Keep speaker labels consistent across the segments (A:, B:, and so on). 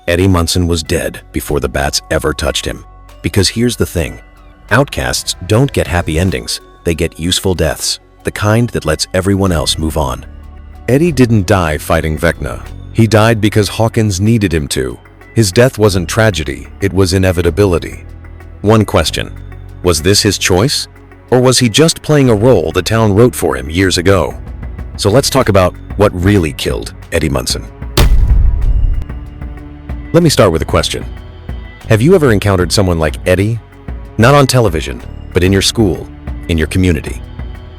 A: Eddie Munson was dead before the bats ever touched him. Because here's the thing. Outcasts don't get happy endings. They get useful deaths, the kind that lets everyone else move on. Eddie didn't die fighting Vecna. He died because Hawkins needed him to. His death wasn't tragedy, it was inevitability. One question. Was this his choice? Or was he just playing a role the town wrote for him years ago? So let's talk about what really killed Eddie Munson. Let me start with a question. Have you ever encountered someone like Eddie? Not on television, but in your school, in your community.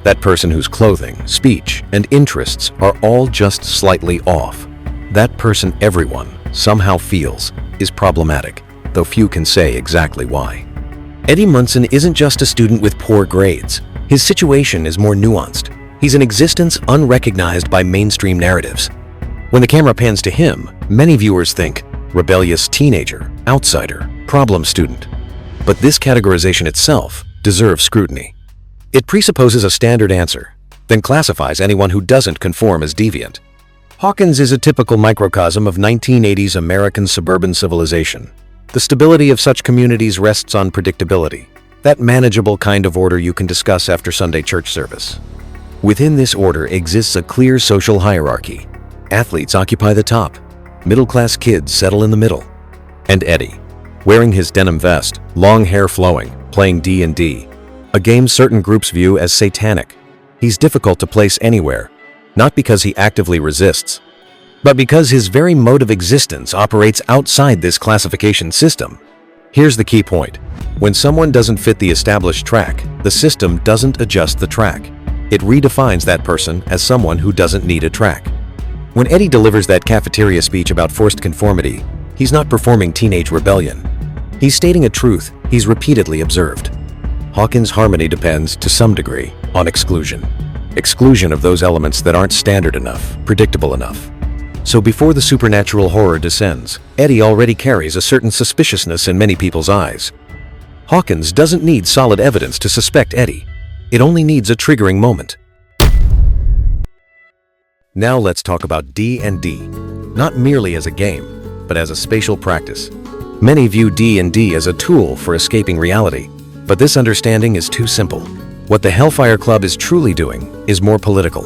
A: That person whose clothing, speech, and interests are all just slightly off. That person everyone somehow feels is problematic, though few can say exactly why. Eddie Munson isn't just a student with poor grades. His situation is more nuanced. He's an existence unrecognized by mainstream narratives. When the camera pans to him, many viewers think rebellious teenager, outsider, problem student. But this categorization itself deserves scrutiny. It presupposes a standard answer, then classifies anyone who doesn't conform as deviant. Hawkins is a typical microcosm of 1980s American suburban civilization. The stability of such communities rests on predictability, that manageable kind of order you can discuss after Sunday church service. Within this order exists a clear social hierarchy. Athletes occupy the top, middle-class kids settle in the middle. And Eddie, wearing his denim vest, long hair flowing, playing D&D, a game certain groups view as satanic. He's difficult to place anywhere, not because he actively resists, but because his very mode of existence operates outside this classification system. Here's the key point. When someone doesn't fit the established track, the system doesn't adjust the track. It redefines that person as someone who doesn't need a track. When Eddie delivers that cafeteria speech about forced conformity, he's not performing teenage rebellion. He's stating a truth he's repeatedly observed. Hawkins' harmony depends, to some degree, on exclusion. Exclusion of those elements that aren't standard enough, predictable enough. So before the supernatural horror descends, Eddie already carries a certain suspiciousness in many people's eyes. Hawkins doesn't need solid evidence to suspect Eddie. It only needs a triggering moment. Now let's talk about D&D, not merely as a game, but as a spatial practice. Many view D&D as a tool for escaping reality, but this understanding is too simple. What the Hellfire Club is truly doing is more political.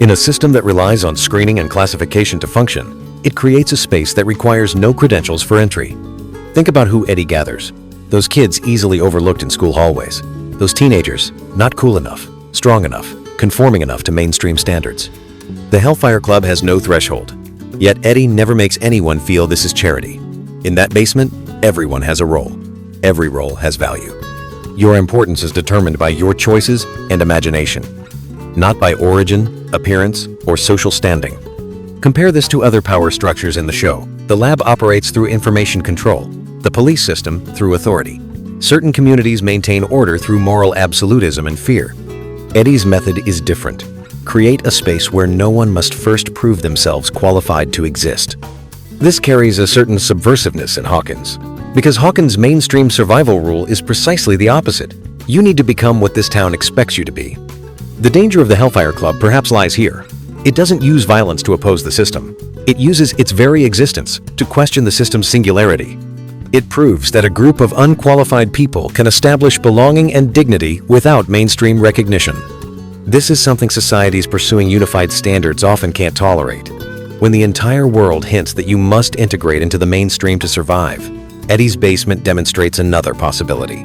A: In a system that relies on screening and classification to function, it creates a space that requires no credentials for entry. Think about who Eddie gathers. Those kids easily overlooked in school hallways. Those teenagers, not cool enough, strong enough, conforming enough to mainstream standards. The Hellfire Club has no threshold. Yet Eddie never makes anyone feel this is charity. In that basement, everyone has a role. Every role has value. Your importance is determined by your choices and imagination, not by origin, appearance, or social standing. Compare this to other power structures in the show. The lab operates through information control, the police system through authority. Certain communities maintain order through moral absolutism and fear. Eddie's method is different. Create a space where no one must first prove themselves qualified to exist. This carries a certain subversiveness in Hawkins, because Hawkins' mainstream survival rule is precisely the opposite. You need to become what this town expects you to be. The danger of the Hellfire Club perhaps lies here. It doesn't use violence to oppose the system. It uses its very existence to question the system's singularity. It proves that a group of unqualified people can establish belonging and dignity without mainstream recognition. This is something societies pursuing unified standards often can't tolerate. When the entire world hints that you must integrate into the mainstream to survive, Eddie's basement demonstrates another possibility.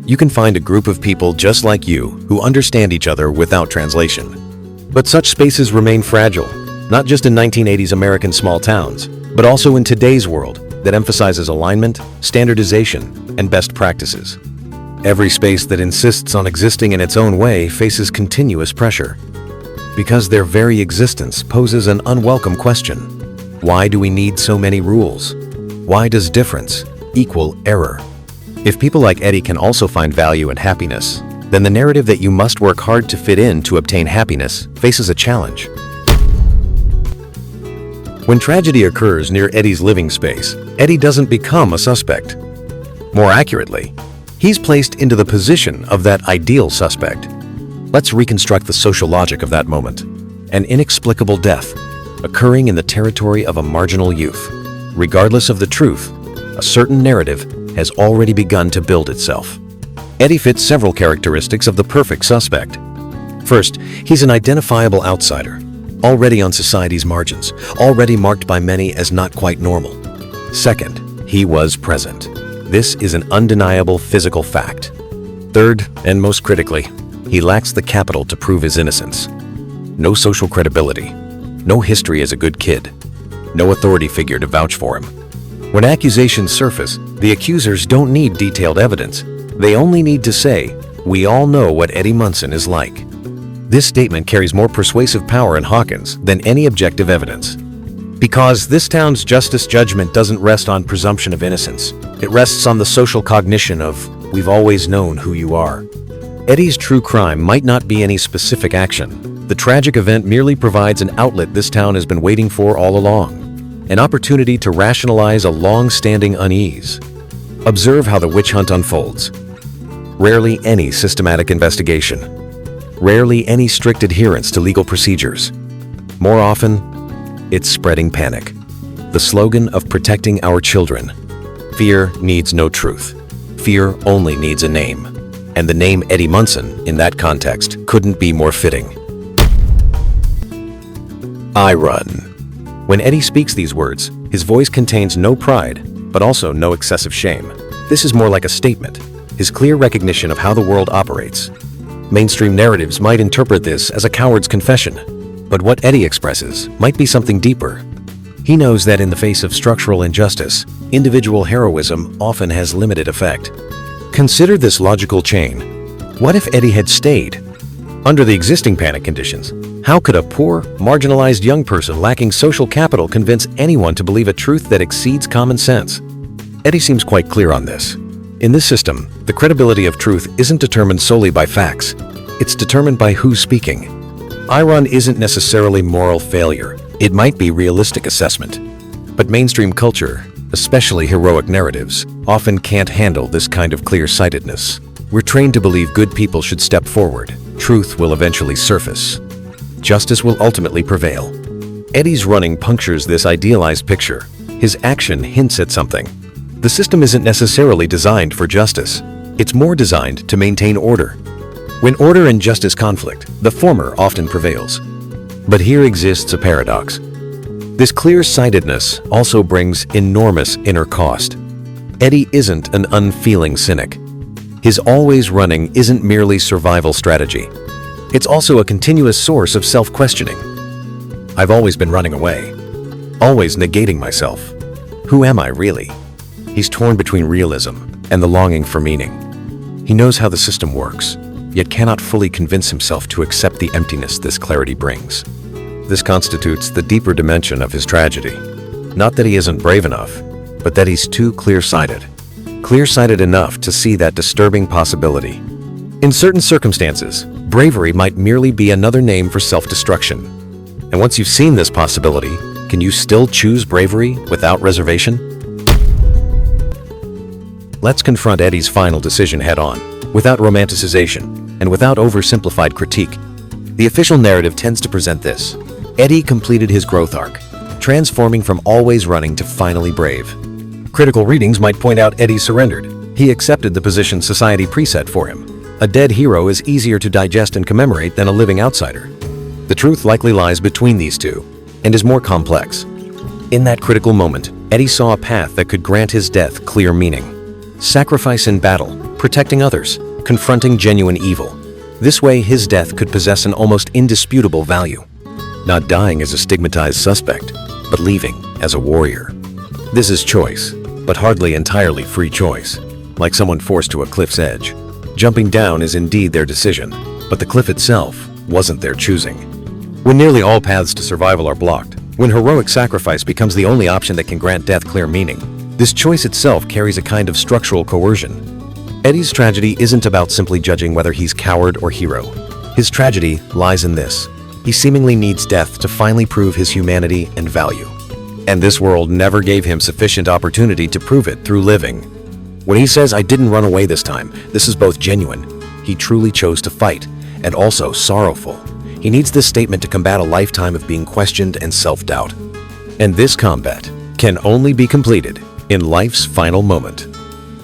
A: You can find a group of people just like you who understand each other without translation. But such spaces remain fragile, not just in 1980s American small towns, but also in today's world that emphasizes alignment, standardization, and best practices. Every space that insists on existing in its own way faces continuous pressure, because their very existence poses an unwelcome question. Why do we need so many rules? Why does difference equal error? If people like Eddie can also find value and happiness, then the narrative that you must work hard to fit in to obtain happiness faces a challenge. When tragedy occurs near Eddie's living space, Eddie doesn't become a suspect. More accurately, he's placed into the position of that ideal suspect. Let's reconstruct the social logic of that moment. An inexplicable death, occurring in the territory of a marginal youth. regardless of the truth, a certain narrative has already begun to build itself. Eddie fits several characteristics of the perfect suspect. First, he's an identifiable outsider, already on society's margins, already marked by many as not quite normal. Second, he was present. This is an undeniable physical fact. Third, and most critically, he lacks the capital to prove his innocence. No social credibility, no history as a good kid, no authority figure to vouch for him. When accusations surface, the accusers don't need detailed evidence. They only need to say, "We all know what Eddie Munson is like." This statement carries more persuasive power in Hawkins than any objective evidence. Because this town's justice judgment doesn't rest on presumption of innocence. It rests on the social cognition of, "We've always known who you are." Eddie's true crime might not be any specific action. The tragic event merely provides an outlet this town has been waiting for all along. An opportunity to rationalize a long-standing unease. Observe how the witch hunt unfolds. Rarely any systematic investigation. Rarely any strict adherence to legal procedures. More often, it's spreading panic. The slogan of protecting our children. Fear needs no truth. Fear only needs a name. And the name Eddie Munson, in that context, couldn't be more fitting. I run. When Eddie speaks these words, his voice contains no pride, but also no excessive shame. This is more like a statement, his clear recognition of how the world operates. Mainstream narratives might interpret this as a coward's confession, but what Eddie expresses might be something deeper. He knows that in the face of structural injustice, individual heroism often has limited effect. Consider this logical chain. What if Eddie had stayed? Under the existing panic conditions, how could a poor, marginalized young person lacking social capital convince anyone to believe a truth that exceeds common sense? Eddie seems quite clear on this. In this system, the credibility of truth isn't determined solely by facts. It's determined by who's speaking. Iron isn't necessarily moral failure. It might be realistic assessment. But mainstream culture, especially heroic narratives, often can't handle this kind of clear-sightedness. We're trained to believe good people should step forward. Truth will eventually surface. Justice will ultimately prevail. Eddie's running punctures this idealized picture. His action hints at something. The system isn't necessarily designed for justice. It's more designed to maintain order. When order and justice conflict, the former often prevails. But here exists a paradox. This clear-sightedness also brings enormous inner cost. Eddie isn't an unfeeling cynic. His always running isn't merely survival strategy. It's also a continuous source of self-questioning. I've always been running away, always negating myself. Who am I really? He's torn between realism and the longing for meaning. He knows how the system works, yet cannot fully convince himself to accept the emptiness this clarity brings. This constitutes the deeper dimension of his tragedy. Not that he isn't brave enough, but that he's too clear-sighted. Clear-sighted enough to see that disturbing possibility. In certain circumstances, bravery might merely be another name for self-destruction. And once you've seen this possibility, can you still choose bravery without reservation? Let's confront Eddie's final decision head-on, without romanticization and without oversimplified critique. The official narrative tends to present this. Eddie completed his growth arc, transforming from always running to finally brave. Critical readings might point out Eddie surrendered. He accepted the position society preset for him. A dead hero is easier to digest and commemorate than a living outsider. The truth likely lies between these two, and is more complex. In that critical moment, Eddie saw a path that could grant his death clear meaning. Sacrifice in battle, protecting others, confronting genuine evil. This way, his death could possess an almost indisputable value. Not dying as a stigmatized suspect, but leaving as a warrior. This is choice, but hardly entirely free choice. Like someone forced to a cliff's edge. Jumping down is indeed their decision, but the cliff itself wasn't their choosing. When nearly all paths to survival are blocked, when heroic sacrifice becomes the only option that can grant death clear meaning, this choice itself carries a kind of structural coercion. Eddie's tragedy isn't about simply judging whether he's coward or hero. His tragedy lies in this. He seemingly needs death to finally prove his humanity and value. And this world never gave him sufficient opportunity to prove it through living. When he says, "I didn't run away this time," this is both genuine. He truly chose to fight, and also sorrowful. He needs this statement to combat a lifetime of being questioned and self-doubt. And this combat can only be completed in life's final moment.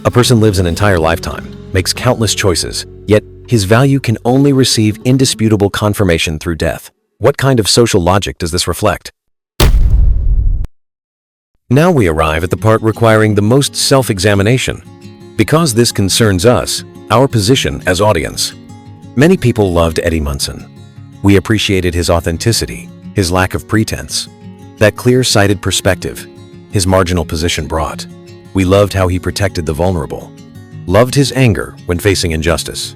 A: A person lives an entire lifetime, makes countless choices, yet his value can only receive indisputable confirmation through death. What kind of social logic does this reflect? Now we arrive at the part requiring the most self-examination. Because this concerns us, our position as audience. Many people loved Eddie Munson. We appreciated his authenticity, his lack of pretense, that clear-sighted perspective his marginal position brought. We loved how he protected the vulnerable, loved his anger when facing injustice.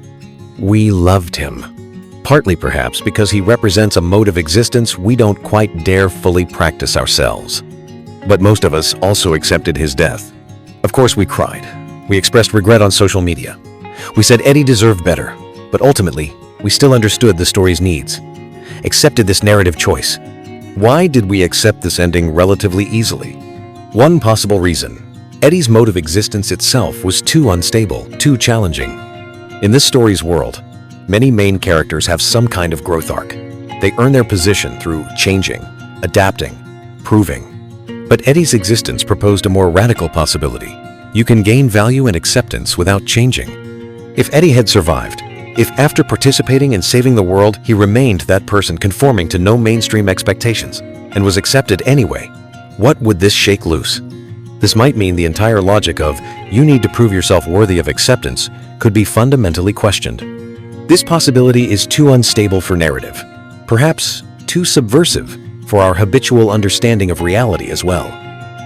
A: We loved him, partly perhaps because he represents a mode of existence we don't quite dare fully practice ourselves. But most of us also accepted his death. Of course, we cried. We expressed regret on social media. We said Eddie deserved better, but ultimately, we still understood the story's needs, accepted this narrative choice. Why did we accept this ending relatively easily? One possible reason: Eddie's mode of existence itself was too unstable, too challenging. In this story's world, many main characters have some kind of growth arc. They earn their position through changing, adapting, proving. But Eddie's existence proposed a more radical possibility. You can gain value and acceptance without changing. If Eddie had survived, if after participating in saving the world, he remained that person conforming to no mainstream expectations and was accepted anyway, what would this shake loose? This might mean the entire logic of "you need to prove yourself worthy of acceptance" could be fundamentally questioned. This possibility is too unstable for narrative, perhaps too subversive for our habitual understanding of reality as well.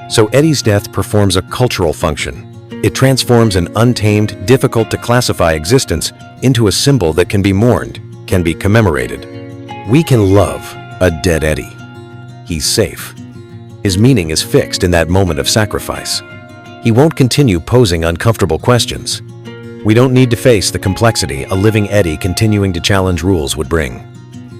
A: So Eddie's death performs a cultural function. It transforms an untamed, difficult-to-classify existence into a symbol that can be mourned, can be commemorated. We can love a dead Eddie. He's safe. His meaning is fixed in that moment of sacrifice. He won't continue posing uncomfortable questions. We don't need to face the complexity a living Eddie continuing to challenge rules would bring.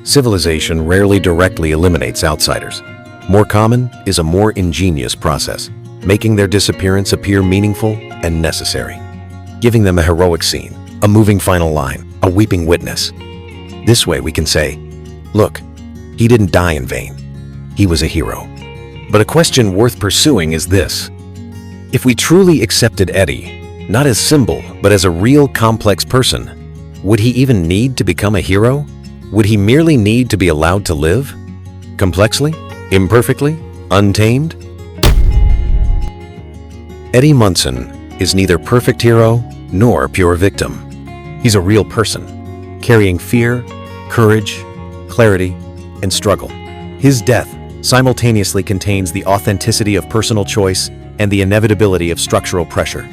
A: Civilization rarely directly eliminates outsiders. More common is a more ingenious process, making their disappearance appear meaningful and necessary, giving them a heroic scene, a moving final line, a weeping witness. This way we can say, look, he didn't die in vain. He was a hero. But a question worth pursuing is this: if we truly accepted Eddie, not as symbol, but as a real complex person, would he even need to become a hero? Would he merely need to be allowed to live? Complexly? Imperfectly? Untamed? Eddie Munson is neither perfect hero nor pure victim. He's a real person, carrying fear, courage, clarity, and struggle. His death simultaneously contains the authenticity of personal choice and the inevitability of structural pressure.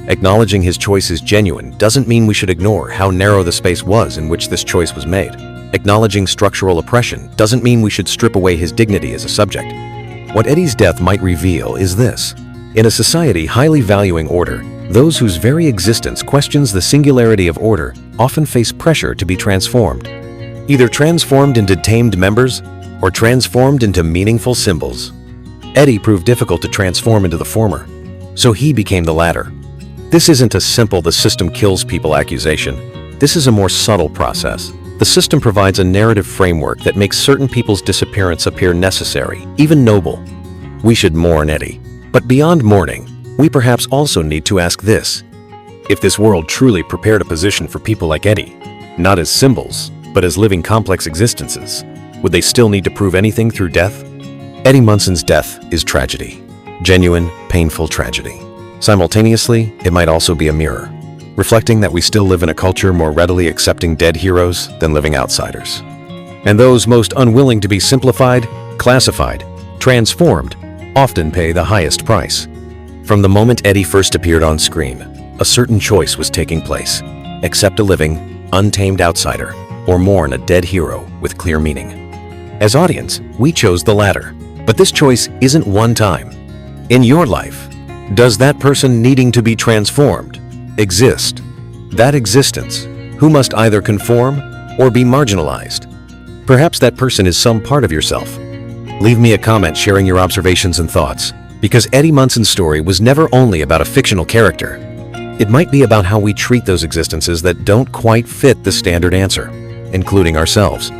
A: Acknowledging his choice is genuine doesn't mean we should ignore how narrow the space was in which this choice was made. Acknowledging structural oppression doesn't mean we should strip away his dignity as a subject. What Eddie's death might reveal is this: in a society highly valuing order, those whose very existence questions the singularity of order often face pressure to be transformed. Either transformed into tamed members or transformed into meaningful symbols. Eddie proved difficult to transform into the former, so he became the latter. This isn't a simple "the system kills people" accusation. This is a more subtle process. The system provides a narrative framework that makes certain people's disappearance appear necessary, even noble. We should mourn Eddie. But beyond mourning, we perhaps also need to ask this: if this world truly prepared a position for people like Eddie, not as symbols, but as living complex existences, would they still need to prove anything through death? Eddie Munson's death is tragedy. Genuine, painful tragedy. Simultaneously, it might also be a mirror, reflecting that we still live in a culture more readily accepting dead heroes than living outsiders. And those most unwilling to be simplified, classified, transformed, often pay the highest price. From the moment Eddie first appeared on screen, a certain choice was taking place: accept a living, untamed outsider, or mourn a dead hero with clear meaning. As audience, we chose the latter, but this choice isn't one time. In your life, does that person needing to be transformed exist? That existence, who must either conform or be marginalized? Perhaps that person is some part of yourself. Leave me a comment sharing your observations and thoughts, because Eddie Munson's story was never only about a fictional character. It might be about how we treat those existences that don't quite fit the standard answer, including ourselves.